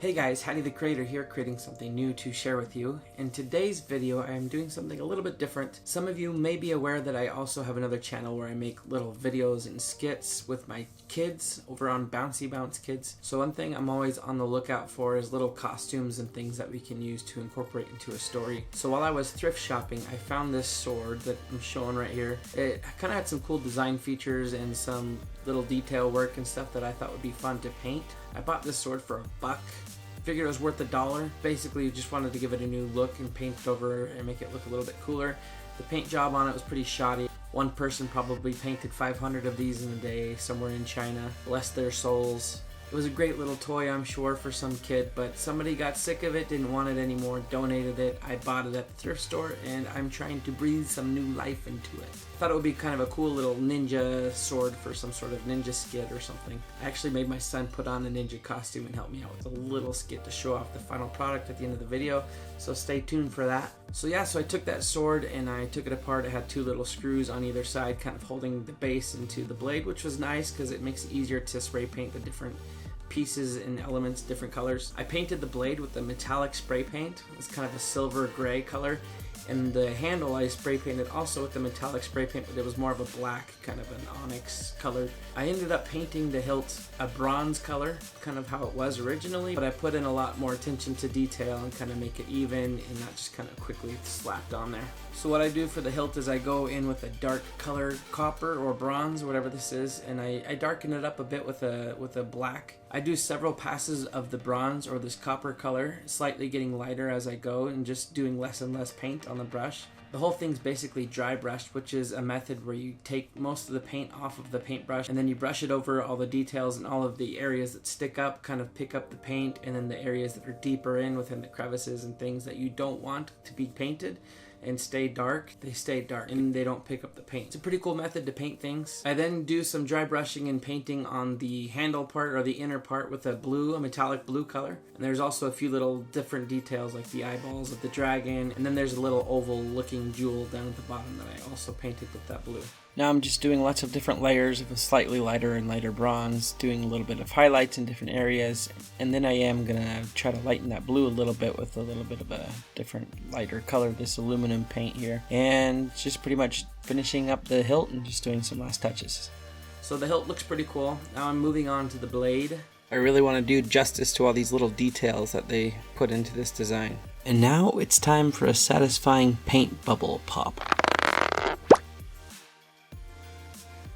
Hey guys, Haddy the Creator here, creating something new to share with you. In today's video, I am doing something a little bit different. Some of you may be aware that I also have another channel where I make little videos and skits with my kids over on Bouncy Bounce Kids. So one thing I'm always on the lookout for is little costumes and things that we can use to incorporate into a story. So while I was thrift shopping, I found this sword that I'm showing right here. It kind of had some cool design features and some little detail work and stuff that I thought would be fun to paint. I bought this sword for $1. Figured it was worth $1. Basically just wanted to give it a new look and paint it over and make it look a little bit cooler. The paint job on it was pretty shoddy. One person probably painted 500 of these in a day somewhere in China. Bless their souls. It was a great little toy, I'm sure, for some kid, but somebody got sick of it, didn't want it anymore, donated it. I bought it at the thrift store, and I'm trying to breathe some new life into it. I thought it would be kind of a cool little ninja sword for some sort of ninja skit or something. I actually made my son put on a ninja costume and help me out with a little skit to show off the final product at the end of the video, so stay tuned for that. So I took that sword and I took it apart. It had two little screws on either side, kind of holding the base into the blade, which was nice because it makes it easier to spray paint the different pieces and elements, different colors. I painted the blade with the metallic spray paint. It's kind of a silver gray color, and the handle I spray painted also with the metallic spray paint, but it was more of a black, kind of an onyx color. I ended up painting the hilt a bronze color, kind of how it was originally, but I put in a lot more attention to detail and kind of make it even and not just kind of quickly slapped on there. So what I do for the hilt is I go in with a dark color, copper or bronze, whatever this is, and I darken it up a bit with a black. I do several passes of the bronze or this copper color, slightly getting lighter as I go and just doing less and less paint on the brush. The whole thing's basically dry brushed, which is a method where you take most of the paint off of the paintbrush and then you brush it over all the details and all of the areas that stick up, kind of pick up the paint, and then the areas that are deeper in within the crevices and things that you don't want to be painted and stay dark, they stay dark and they don't pick up the paint. It's a pretty cool method to paint things. I then do some dry brushing and painting on the handle part or the inner part with a metallic blue color. And there's also a few little different details like the eyeballs of the dragon, and then there's a little oval looking jewel down at the bottom that I also painted with that blue. Now I'm just doing lots of different layers of a slightly lighter and lighter bronze, doing a little bit of highlights in different areas, and then I am gonna try to lighten that blue a little bit with a little bit of a different lighter color, this aluminum paint here, and just pretty much finishing up the hilt and just doing some last touches. So the hilt looks pretty cool. Now I'm moving on to the blade. I really want to do justice to all these little details that they put into this design. And now it's time for a satisfying paint bubble pop.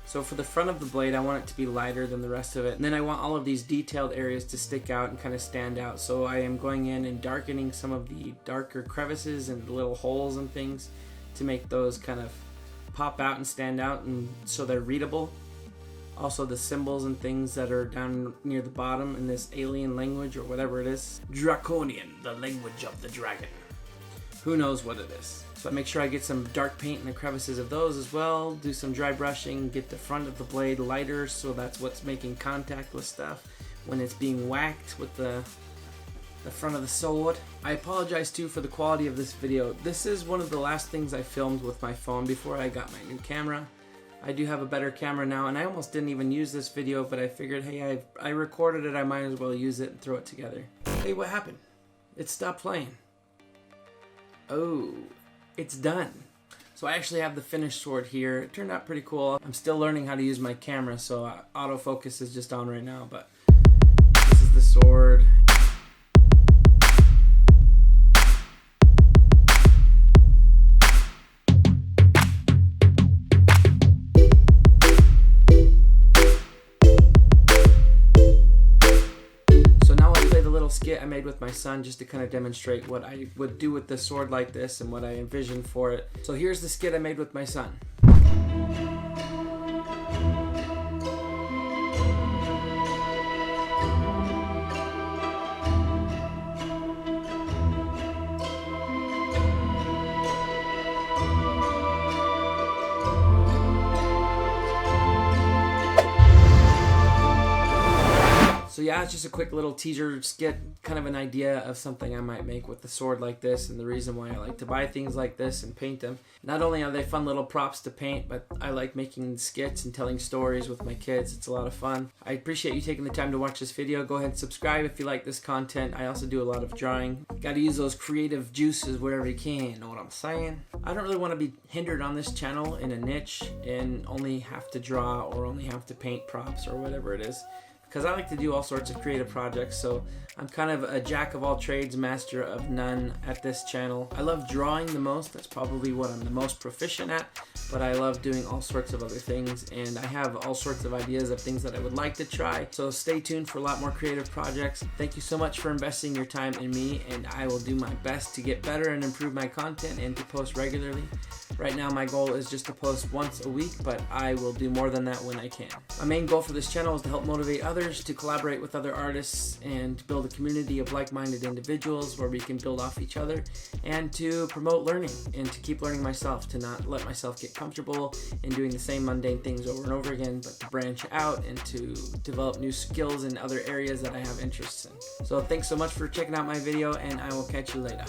So for the front of the blade, I want it to be lighter than the rest of it. And then I want all of these detailed areas to stick out and kind of stand out. So I am going in and darkening some of the darker crevices and little holes and things to make those kind of pop out and stand out, and so they're readable. Also the symbols and things that are down near the bottom in this alien language or whatever it is. Draconian, the language of the dragon. Who knows what it is. So I make sure I get some dark paint in the crevices of those as well, do some dry brushing, get the front of the blade lighter so that's what's making contact with stuff when it's being whacked with the front of the sword. I apologize too for the quality of this video. This is one of the last things I filmed with my phone before I got my new camera. I do have a better camera now, and I almost didn't even use this video, but I figured, hey, I recorded it, I might as well use it and throw it together. Hey, what happened? It stopped playing. Oh, it's done. So I actually have the finished sword here. It turned out pretty cool. I'm still learning how to use my camera, so autofocus is just on right now, but this is the sword. Skit I made with my son just to kind of demonstrate what I would do with the sword like this and what I envisioned for it. So here's the skit I made with my son. So yeah, it's just a quick little teaser skit, kind of an idea of something I might make with the sword like this, and the reason why I like to buy things like this and paint them. Not only are they fun little props to paint, but I like making skits and telling stories with my kids. It's a lot of fun. I appreciate you taking the time to watch this video. Go ahead and subscribe if you like this content. I also do a lot of drawing. Got to use those creative juices wherever you can, know what I'm saying? I don't really want to be hindered on this channel in a niche and only have to draw or only have to paint props or whatever it is, because I like to do all sorts of creative projects. So I'm kind of a jack of all trades, master of none at this channel. I love drawing the most. That's probably what I'm the most proficient at, but I love doing all sorts of other things, and I have all sorts of ideas of things that I would like to try. So stay tuned for a lot more creative projects. Thank you so much for investing your time in me, and I will do my best to get better and improve my content and to post regularly. Right now my goal is just to post once a week, but I will do more than that when I can. My main goal for this channel is to help motivate others, to collaborate with other artists, and to build a community of like-minded individuals where we can build off each other, and to promote learning and to keep learning myself, to not let myself get comfortable in doing the same mundane things over and over again, but to branch out and to develop new skills in other areas that I have interests in. So thanks so much for checking out my video, and I will catch you later.